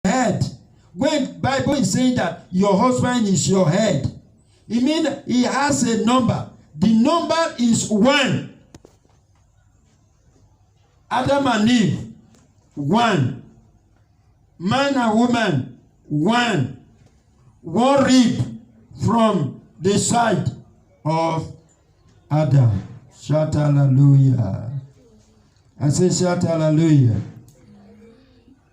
head. When Bible is saying that your husband is your head, it means he has a number. The number is 1. Adam and Eve, 1. Man and woman, 1. 1 rib from the side of Adam. Shout hallelujah. I say shout hallelujah.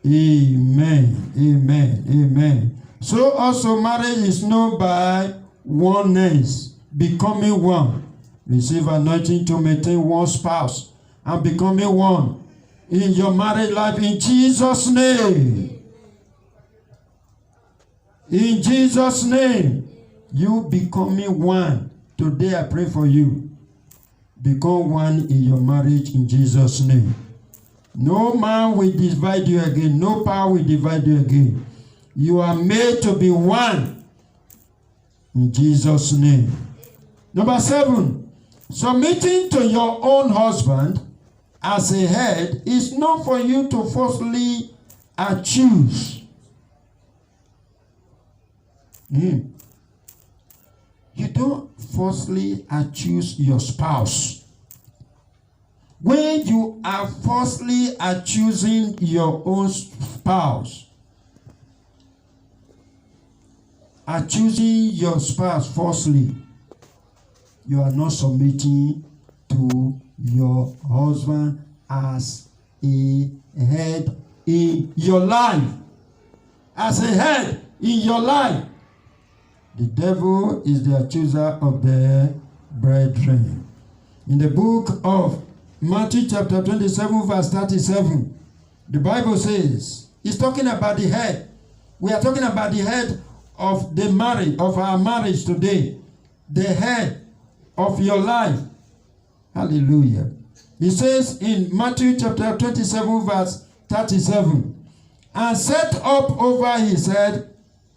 Amen. Amen. Amen. So also marriage is known by oneness, becoming one. Receive anointing to maintain one spouse and becoming one in your marriage life in Jesus' name. In Jesus' name, you becoming one. Today I pray for you. Become one in your marriage in Jesus' name. No man will divide you again. No power will divide you again. You are made to be one in Jesus' name. Number 7, submitting to your own husband as a head is not for you to forcefully choose. You don't forcefully choose your spouse. When you are forcefully choosing your own spouse, choosing your spouse forcefully, you are not submitting to your husband as a head in your life. As a head in your life. The devil is the accuser of the brethren. In the book of Matthew chapter 27 verse 37, the Bible says, it's talking about the head. We are talking about the head of the marriage, of our marriage today. The head of your life. Hallelujah. He says in Matthew chapter 27 verse 37, and set up over his head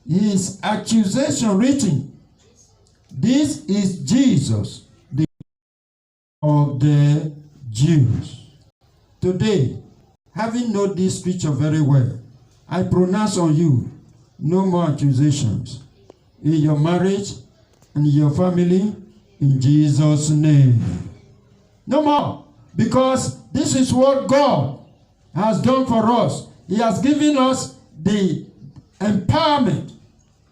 his accusation written, this is Jesus, the of the Jews. Today, having known this scripture very well, I pronounce on you no more accusations in your marriage and in your family in Jesus' name. No more, because this is what God has done for us. He has given us the empowerment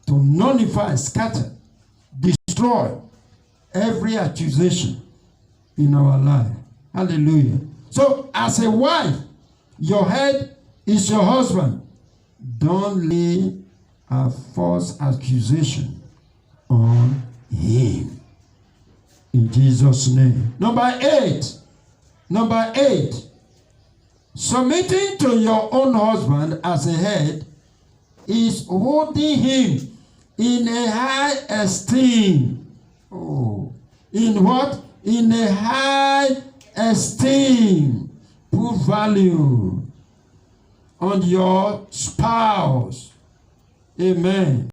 to nullify, scatter, destroy every accusation in our life. Hallelujah. So as a wife, your head is your husband. Don't lay a false accusation on him. In Jesus' name. Number 8. Number 8. Submitting to your own husband as a head is holding him in a high esteem. Oh. In what? In a high esteem. Put value on your spouse. Amen.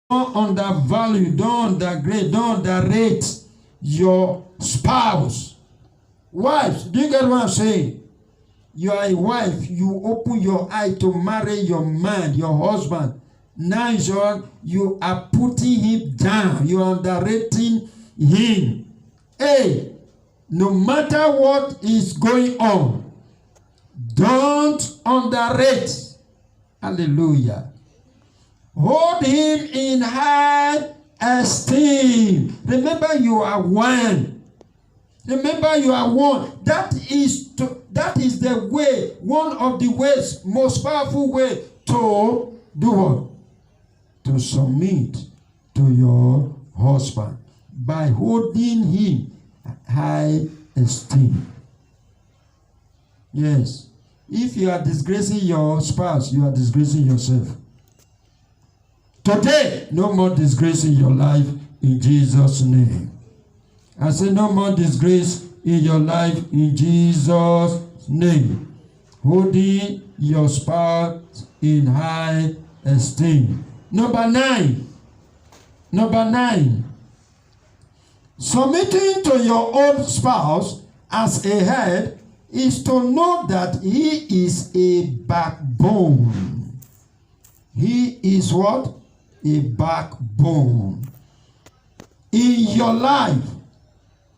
Don't undervalue, don't undergrade, don't underrate your spouse. Wives, do you get what I'm saying? You are a wife, you open your eye to marry your man, your husband. Now you are putting him down. You are underrating him. Hey, no matter what is going on, don't underrate. Hallelujah. Hold him in high esteem. Remember, you are one. Remember, you are one. That is the way, one of the ways, most powerful way to do what? To submit to your husband by holding him high esteem. Yes. If you are disgracing your spouse, you are disgracing yourself. Today, no more disgrace in your life in Jesus' name. I say no more disgrace in your life in Jesus' name. Holding your spouse in high esteem. Number 9. Number 9. Submitting to your own spouse as a head is to know that he is a backbone. He is what? A backbone. In your life,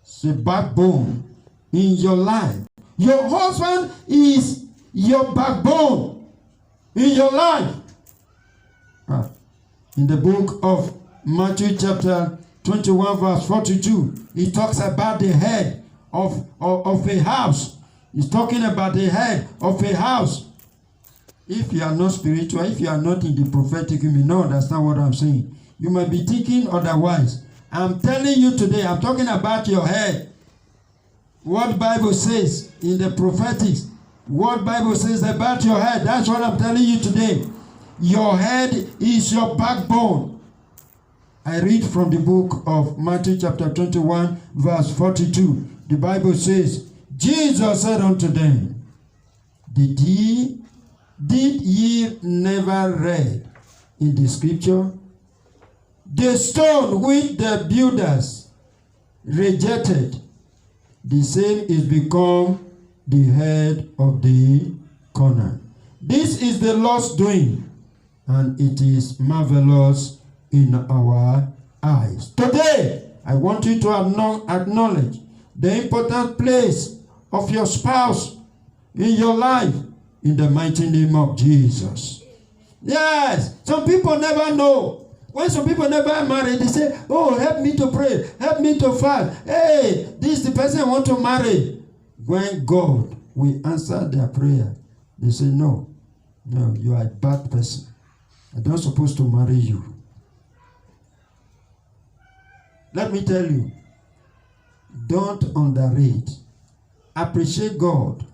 it's a backbone. In your life. Your husband is your backbone in your life. In the book of Matthew chapter 21 verse 42, he talks about the head of a house. He's talking about the head of a house. If you are not spiritual, if you are not in the prophetic, you may not understand what I'm saying. You might be thinking otherwise. I'm telling you today, I'm talking about your head. What Bible says in the prophetics, what Bible says about your head, that's what I'm telling you today. Your head is your backbone. I read from the book of Matthew chapter 21 verse 42. The Bible says, Jesus said unto them, Did ye never read in the scripture, the stone which the builders rejected, the same is become the head of the corner. This is the Lord's doing, and it is marvelous in our eyes. Today, I want you to acknowledge the important place of your spouse in your life in the mighty name of Jesus. Yes, some people never know. When some people never marry, they say, oh, help me to pray, help me to fast. Hey, this is the person I want to marry. When God will answer their prayer, they say, no, you are a bad person. I'm not supposed to marry you. Let me tell you, don't underrate. Appreciate God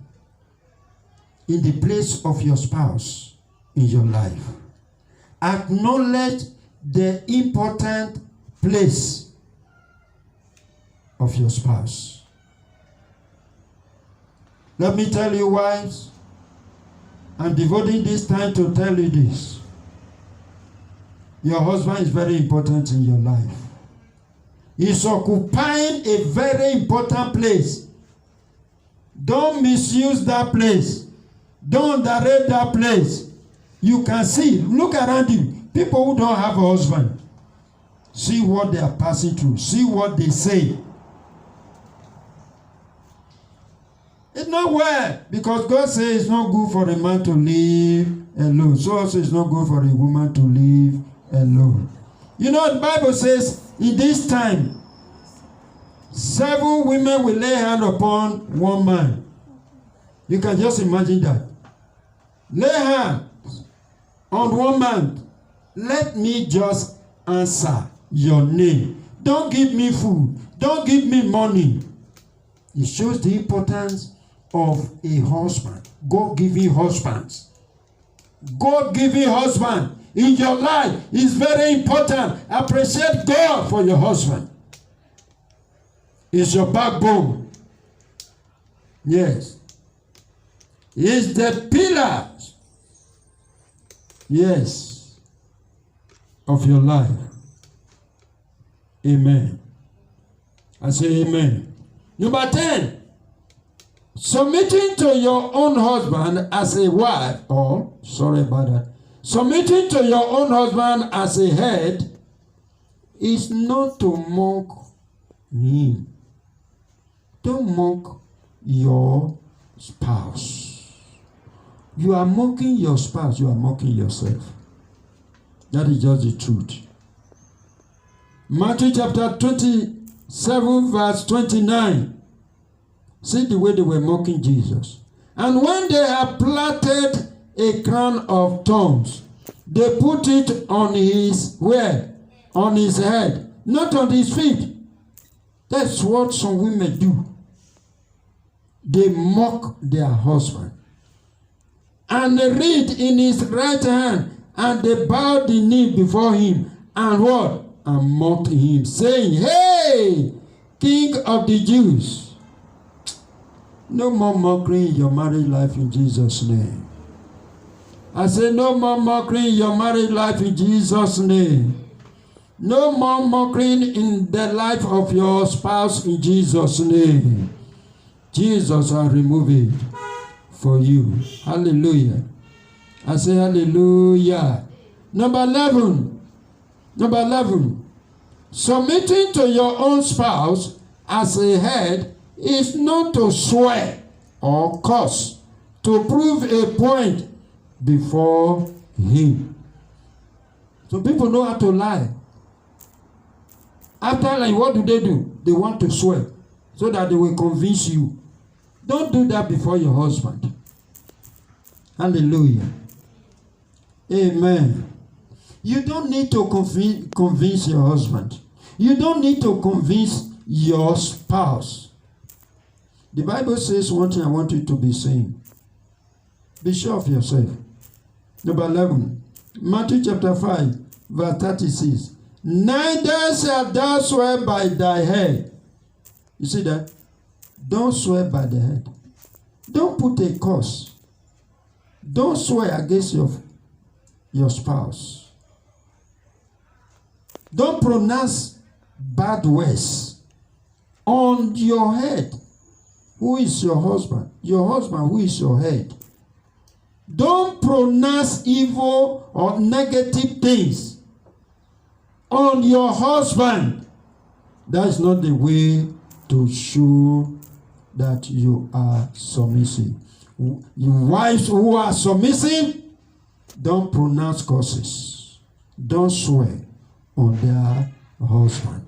in the place of your spouse in your life. Acknowledge the important place of your spouse. Let me tell you, wives, I'm devoting this time to tell you this. Your husband is very important in your life. He's occupying a very important place. Don't misuse that place. Don't underrate that place. You can see, look around you. People who don't have a husband, see what they are passing through. See what they say. It's not well, because God says it's not good for a man to live alone. So also it's not good for a woman to live alone. You know, the Bible says in this time, 7 women will lay hand upon one man. You can just imagine that. Lay hands on one man. Let me just answer your name. Don't give me food. Don't give me money. It shows the importance of a husband. God-given husbands. God-given husband in your life is very important. Appreciate God for your husband. It's your backbone. Yes. It's the pillars. Yes. Of your life. Amen. I say amen. Number 10. Submitting to your own husband as a wife, submitting to your own husband as a head is not to mock him. Don't mock your spouse. You are mocking your spouse, you are mocking yourself. That is just the truth. Matthew chapter 27 verse 29. See the way they were mocking Jesus. And when they had plaited a crown of thorns, they put it on his where? On his head, not on his feet. That's what some women do. They mock their husband. And they read in his right hand, and they bowed the knee before him, and what? And mocked him, saying, Hey, King of the Jews. No more mockery in your married life in Jesus' name. I say no more mockery in your married life in Jesus' name. No more mockery in the life of your spouse in Jesus' name. Jesus will remove it for you. Hallelujah. I say hallelujah. Number 11. Submitting to your own spouse as a head is not to swear or curse, to prove a point before him. Some people know how to lie. After lying, what do? They want to swear so that they will convince you. Don't do that before your husband. Hallelujah. Amen. You don't need to convince your husband. You don't need to convince your spouse. The Bible says one thing I want you to be saying. Be sure of yourself. Number 11. Matthew chapter 5, verse 36. Neither shalt thou swear by thy head. You see that? Don't swear by the head. Don't put a curse. Don't swear against your spouse. Don't pronounce bad words on your head. Who is your husband? Your husband, who is your head? Don't pronounce evil or negative things on your husband. That is not the way to show that you are submissive. You wives who are submissive, don't pronounce curses. Don't swear on their husband.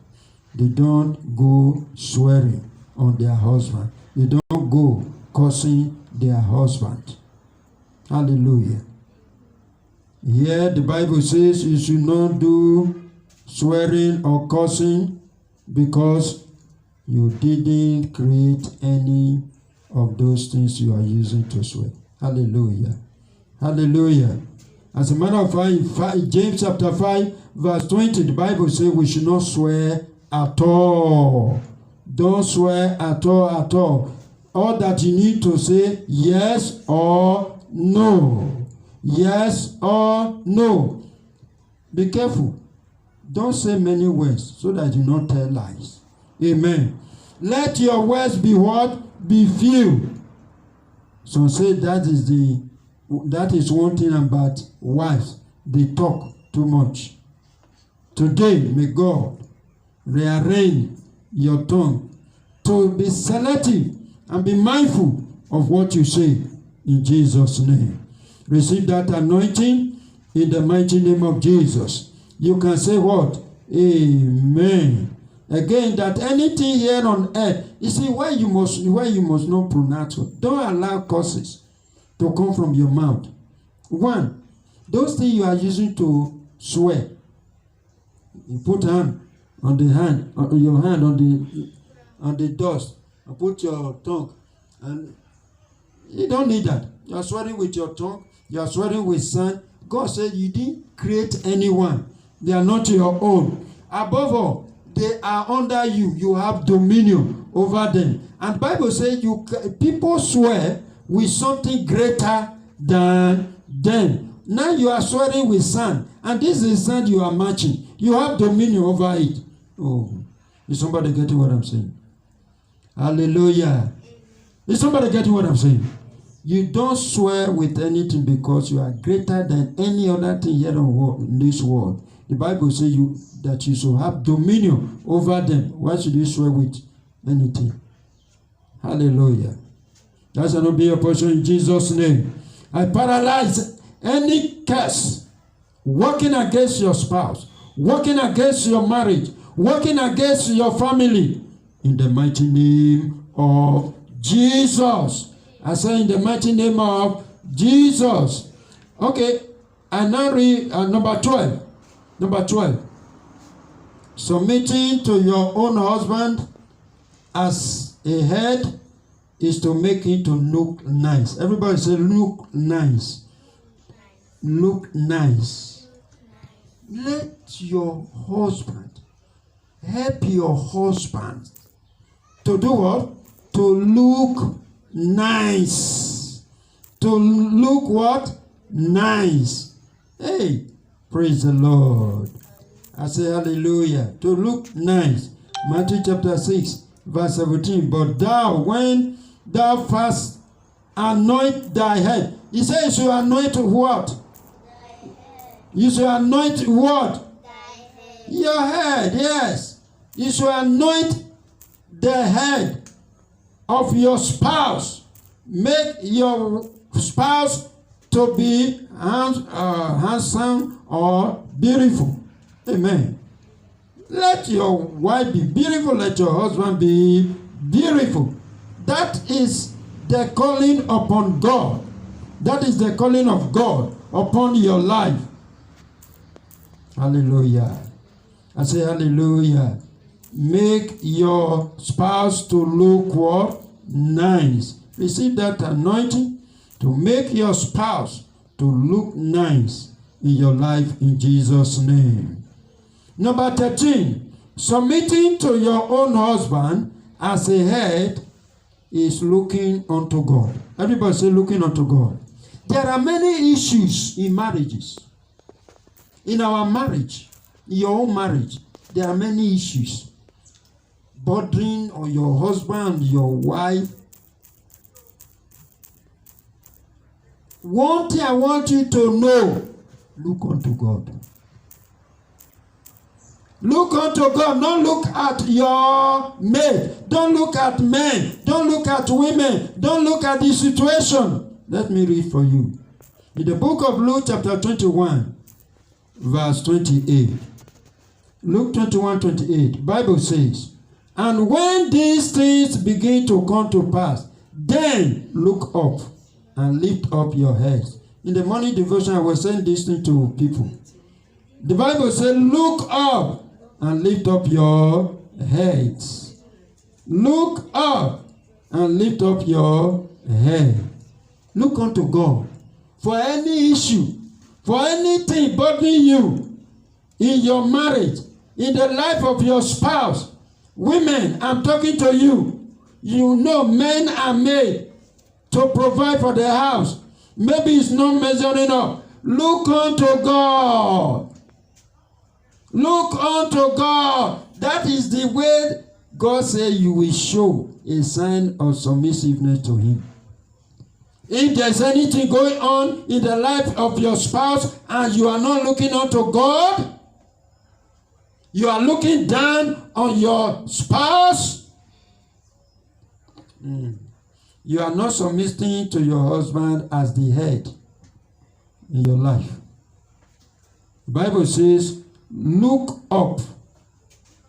They don't go swearing on their husband. They don't go cursing their husband. Hallelujah. Here the Bible says you should not do swearing or cursing because you didn't create any of those things you are using to swear. Hallelujah. Hallelujah. As a matter of fact, James chapter 5, verse 20, the Bible says we should not swear at all. Don't swear at all. All that you need to say, yes or no. Yes or no. Be careful. Don't say many words so that you not tell lies. Amen. Let your words be what? Be few. Some say that is one thing about wives. They talk too much. Today, may God rearrange your tongue to be selective and be mindful of what you say in Jesus' name. Receive that anointing in the mighty name of Jesus. You can say what? Amen. Again, that anything here on earth, you see where you must not pronounce it. Don't allow curses to come from your mouth. One, those things you are using to swear. You put your hand on the dust, and put your tongue, and you don't need that. You are swearing with your tongue. You are swearing with sand. God said you didn't create anyone. They are not your own. Above all, they are under you. You have dominion over them. And the Bible says people swear with something greater than them. Now you are swearing with sand, and this is sand you are matching. You have dominion over it. Oh, is somebody getting what I'm saying? Hallelujah. Is somebody getting what I'm saying? You don't swear with anything because you are greater than any other thing here in this world. The Bible says that you should have dominion over them. Why should you swear with anything? Hallelujah. That shall not be your portion in Jesus' name. I paralyze any curse working against your spouse, working against your marriage, working against your family, in the mighty name of Jesus. I say in the mighty name of Jesus. Okay, I now read number 12. Number 12. Submitting to your own husband as a head is to make it to look nice. Everybody say look nice. Look nice. Let your husband help your husband to do what? To look nice. To look what? Nice. Hey, praise the Lord. I say hallelujah. To look nice. Matthew chapter 6, verse 17. But thou, when thou first anoint thy head. He says you anoint what? You should anoint what? Your head, yes. You should anoint the head of your spouse. Make your spouse to be handsome or beautiful. Amen. Let your wife be beautiful. Let your husband be beautiful. That is the calling upon God. That is the calling of God upon your life. Hallelujah. I say hallelujah. Make your spouse to look what? Nice. Receive that anointing to make your spouse to look nice in your life in Jesus' name. Number 13, submitting to your own husband as a head is looking unto God. Everybody say looking unto God. There are many issues in marriages. In our marriage, in your own marriage, there are many issues bothering on your husband, your wife. One thing I want you to know, look unto God. Look unto God. Don't look at your mate. Don't look at men. Don't look at women. Don't look at the situation. Let me read for you. In the book of Luke chapter 21, verse 28. Luke 21, 28. Bible says, and when these things begin to come to pass, then look up and lift up your heads. In the morning devotion, I was saying this thing to people. The Bible says, look up and lift up your heads. Look up and lift up your head. Look unto God for any issue, for anything bothering you in your marriage, in the life of your spouse. Women, I'm talking to you. You know men are made to provide for the house. Maybe it's not measuring up. Look unto God. Look unto God. That is the way God said you will show a sign of submissiveness to Him. If there's anything going on in the life of your spouse and you are not looking unto God, you are looking down on your spouse, you are not submitting to your husband as the head in your life. The Bible says, look up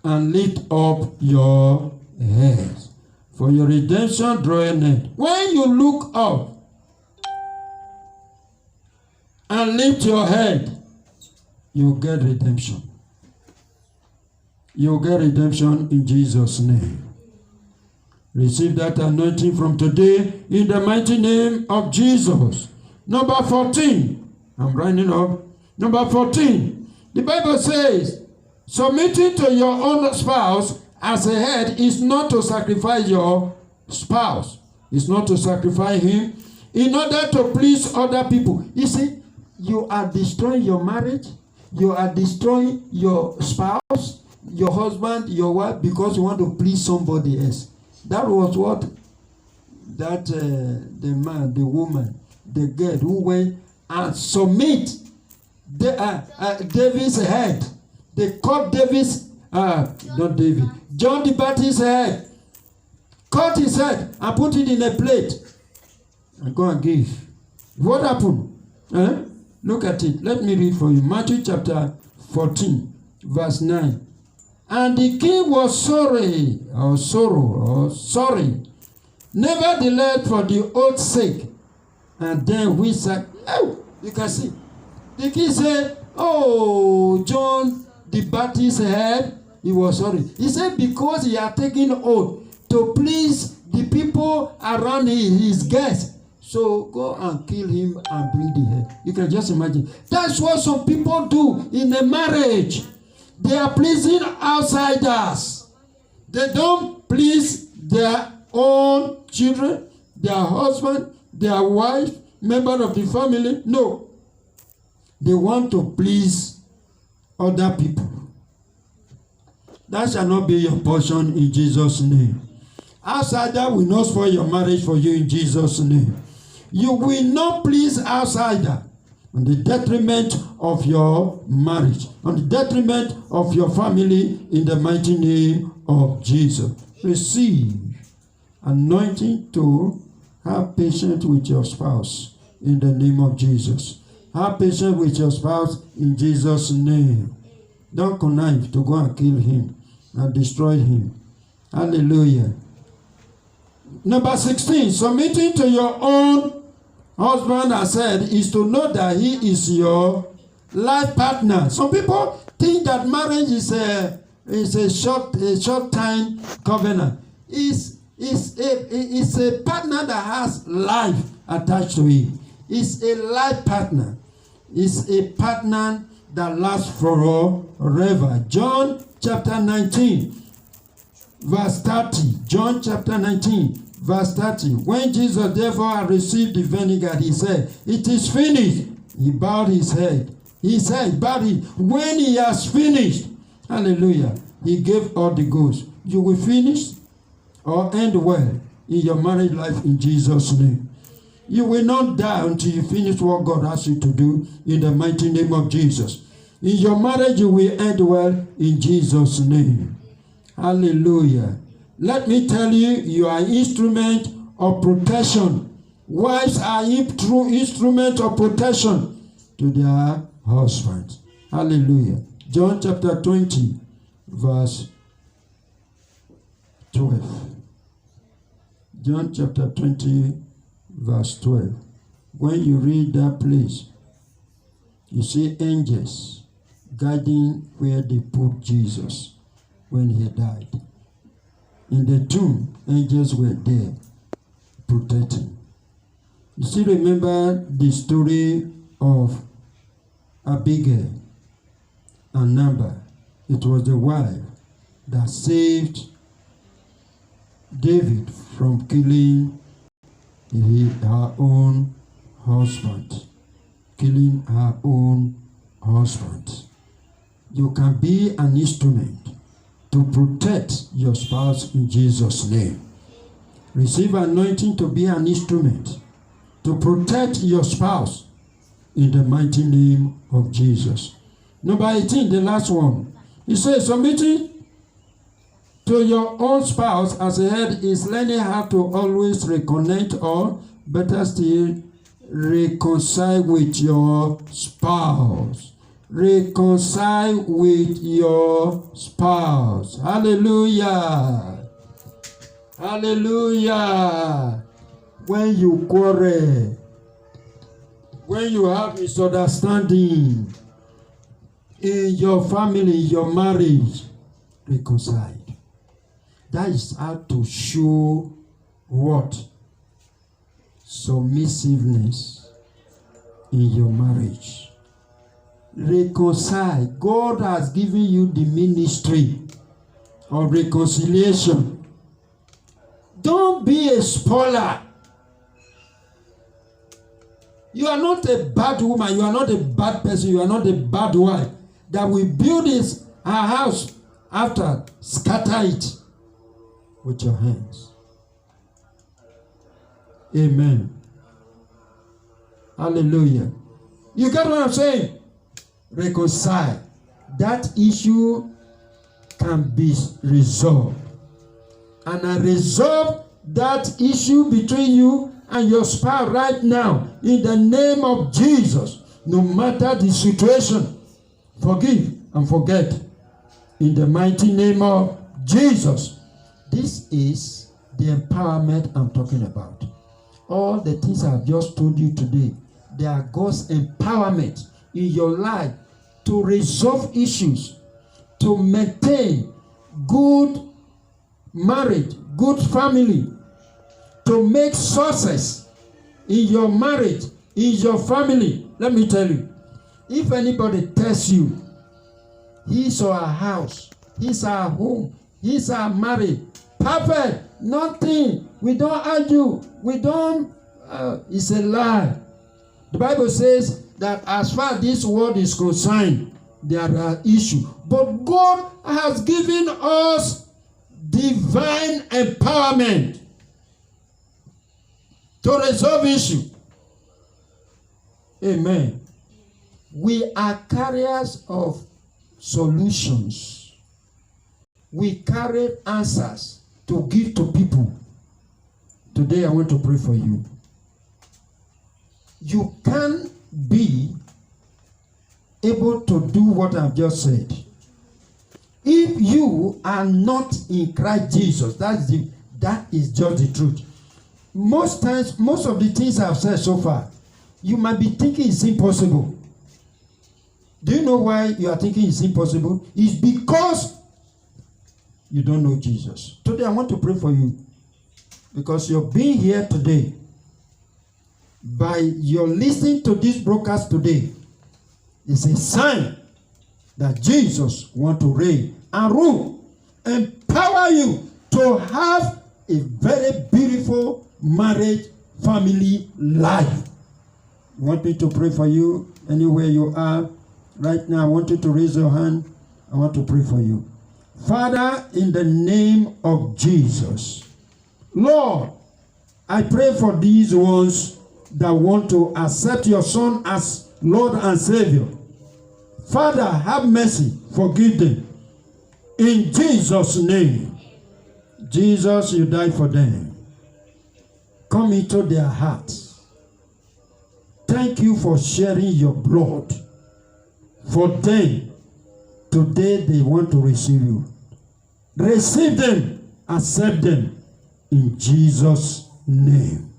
and lift up your head, for your redemption draweth near. When you look up and lift your head, you get redemption. You get redemption in Jesus' name. Receive that anointing from today in the mighty name of Jesus. Number 14. I'm running up. Number 14. The Bible says, submitting to your own spouse as a head is not to sacrifice your spouse. It's not to sacrifice him in order to please other people. You see, you are destroying your marriage. You are destroying your spouse, your husband, your wife, because you want to please somebody else. That was what the man, the woman, the girl who went and submit David's head. They cut John the Baptist's head. Cut his head and put it in a plate and go and give. What happened? Look at it. Let me read for you. Matthew chapter 14, verse 9. And the king was sorry, nevertheless for the oath's sake. And then we said, oh, you can see. The king said, oh, John the Baptist's head, he was sorry. He said because he had taken oath to please the people around his guests. So go and kill him and bring the head. You can just imagine. That's what some people do in a marriage. They are pleasing outsiders. They don't please their own children, their husband, their wife, member of the family. No. They want to please other people. That shall not be your portion in Jesus' name. Outsider will not spoil your marriage for you in Jesus' name. You will not please outsider, on the detriment of your marriage, on the detriment of your family, in the mighty name of Jesus. Receive anointing to have patience with your spouse in the name of Jesus. Have patience with your spouse in Jesus' name. Don't connive to go and kill him and destroy him. Hallelujah. Number 16, submitting to your own husband, I said, is to know that he is your life partner. Some people think that marriage is a short time covenant. It's a partner that has life attached to it. It's a life partner. It's a partner that lasts forever. John chapter 19, verse 30. John chapter 19. Verse 30, when Jesus therefore had received the vinegar, he said, it is finished. He bowed his head. He said, bowed it. When he has finished, hallelujah, he gave all the goods. You will finish or end well in your marriage life in Jesus' name. You will not die until you finish what God asks you to do in the mighty name of Jesus. In your marriage, you will end well in Jesus' name. Hallelujah. Let me tell you, you are an instrument of protection. Wives are true instruments of protection to their husbands. Hallelujah. John chapter 20, verse 12. John chapter 20, verse 12. When you read that place, you see angels guiding where they put Jesus when he died. In the tomb, angels were there protecting. You still remember the story of Abigail and Nabal. It was the wife that saved David from killing her own husband. Killing her own husband. You can be an instrument to protect your spouse in Jesus' name. Receive anointing to be an instrument to protect your spouse in the mighty name of Jesus. Number 18, the last one. He says, submitting to your own spouse as a head is learning how to always reconnect, or better still, reconcile with your spouse. Reconcile with your spouse. Hallelujah. Hallelujah. When you quarrel, when you have misunderstanding in your family, in your marriage, reconcile. That is how to show what? Submissiveness in your marriage. Reconcile. God has given you the ministry of reconciliation. Don't be a spoiler. You are not a bad woman. You are not a bad person. You are not a bad wife that will build her house after scatter it with your hands. Amen. Hallelujah. You get what I'm saying? Reconcile. That issue can be resolved. And I resolve that issue between you and your spouse right now in the name of Jesus. No matter the situation, forgive and forget in the mighty name of Jesus. This is the empowerment I'm talking about. All the things I've just told you today, they are God's empowerment in your life to resolve issues, to maintain good marriage, good family, to make success in your marriage, in your family. Let me tell you, if anybody tells you his or her house, his or her home, his or her marriage, perfect, nothing, we don't argue, we don't, it's a lie. The Bible says that as far as this world is concerned, there are issues. But God has given us divine empowerment to resolve issues. Amen. We are carriers of solutions. We carry answers to give to people. Today I want to pray for you. You can be able to do what I've just said. If you are not in Christ Jesus, that is just the truth. Most times, most of the things I've said so far, you might be thinking it's impossible. Do you know why you are thinking it's impossible? It's because you don't know Jesus. Today I want to pray for you. Because you're being here today, by your listening to this broadcast today, is a sign that Jesus wants to reign and rule, empower you to have a very beautiful marriage, family life. You want me to pray for you anywhere you are? Right now, I want you to raise your hand. I want to pray for you. Father, in the name of Jesus, Lord, I pray for these ones that want to accept your Son as Lord and Savior. Father, have mercy. Forgive them. In Jesus' name. Jesus, you died for them. Come into their hearts. Thank you for sharing your blood for them. Today they want to receive you. Receive them. Accept them. In Jesus' name.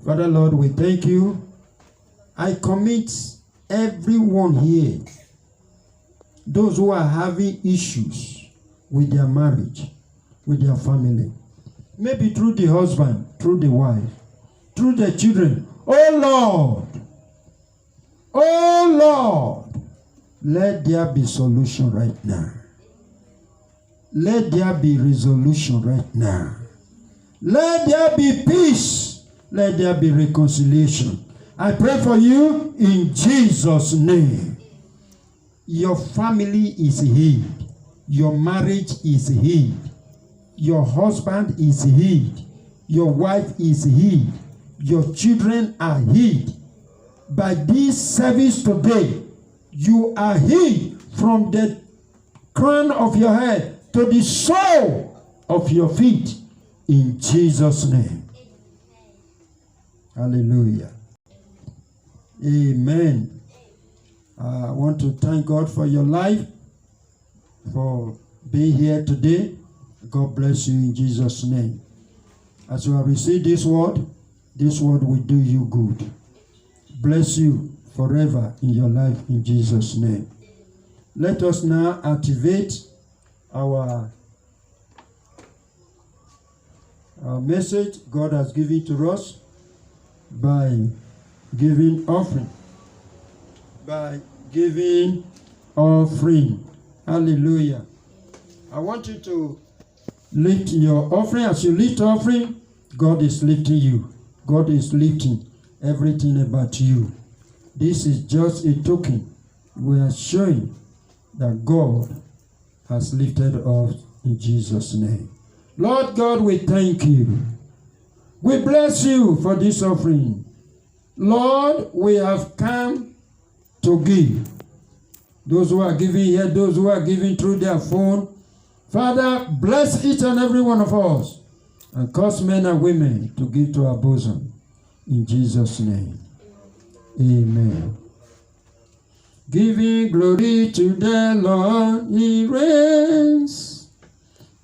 Father, Lord, we thank you. I commit everyone here, those who are having issues with their marriage, with their family, maybe through the husband, through the wife, through the children. Oh Lord, let there be solution right now. Let there be resolution right now. Let there be peace. Let there be reconciliation. I pray for you in Jesus' name. Your family is healed. Your marriage is healed. Your husband is healed. Your wife is healed. Your children are healed. By this service today, you are healed from the crown of your head to the sole of your feet, in Jesus' name. Hallelujah. Amen. I want to thank God for your life, for being here today. God bless you in Jesus' name. As you have received this word will do you good. Bless you forever in your life in Jesus' name. Let us now activate our message God has given to us by giving offering. Hallelujah. I want you to lift your offering. As you lift offering, God is lifting you. God is lifting everything about you. This is just a token. We are showing that God has lifted us in Jesus' name. Lord God, we thank you. We bless you for this offering. Lord, we have come to give. Those who are giving here, those who are giving through their phone. Father, bless each and every one of us and cause men and women to give to our bosom. In Jesus' name. Amen. Giving glory to the Lord, He reigns.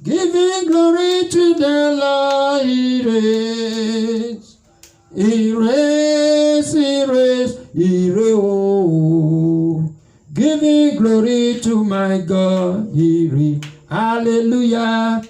Giving glory to the Lord, He reigns. He reigns, He reigns, He reigns. Giving glory to my God, He reigns. Hallelujah.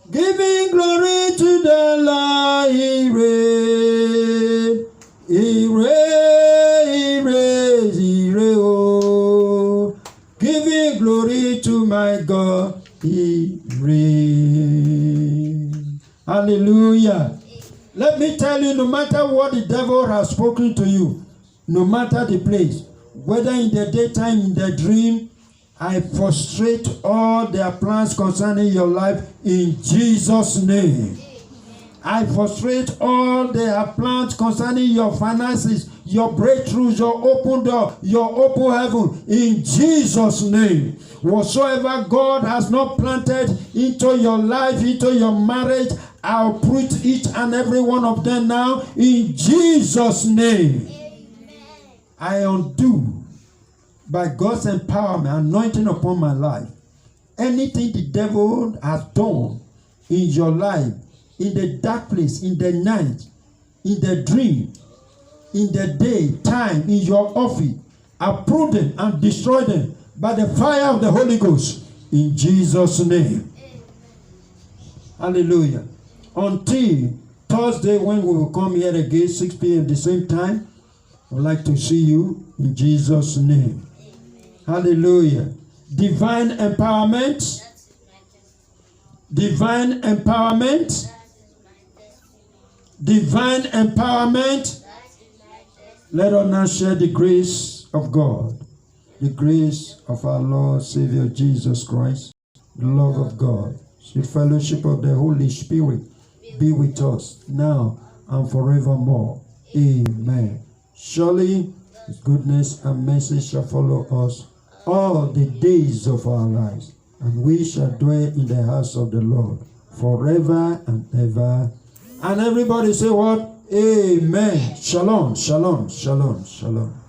Giving glory to the Lord, He reigns. He reigns, He reigns, He reigns. Giving glory to my God, He reigns. Hallelujah. Let me tell you, no matter what the devil has spoken to you, no matter the place, whether in the daytime, in the dream, I frustrate all their plans concerning your life in Jesus' name. I frustrate all they have planned concerning your finances, your breakthroughs, your open door, your open heaven, in Jesus' name. Whatsoever God has not planted into your life, into your marriage, I'll put each and every one of them now in Jesus' name. I undo, by God's empowerment, anointing upon my life, anything the devil has done in your life, in the dark place, in the night, in the dream, in the day, time, in your office, uproot them and destroy them by the fire of the Holy Ghost, in Jesus' name. Hallelujah. Until Thursday, when we will come here again, 6 p.m. the same time, I would like to see you in Jesus' name. Hallelujah. Divine empowerment. Divine empowerment. Divine empowerment. Let us now share the grace of God, the grace of our Lord Savior Jesus Christ, the love of God, the fellowship of the Holy Spirit be with us now and forevermore. Amen. Surely His goodness and mercy shall follow us all the days of our lives, and we shall dwell in the house of the Lord forever and ever. And everybody say what? Amen. Shalom, shalom, shalom, shalom.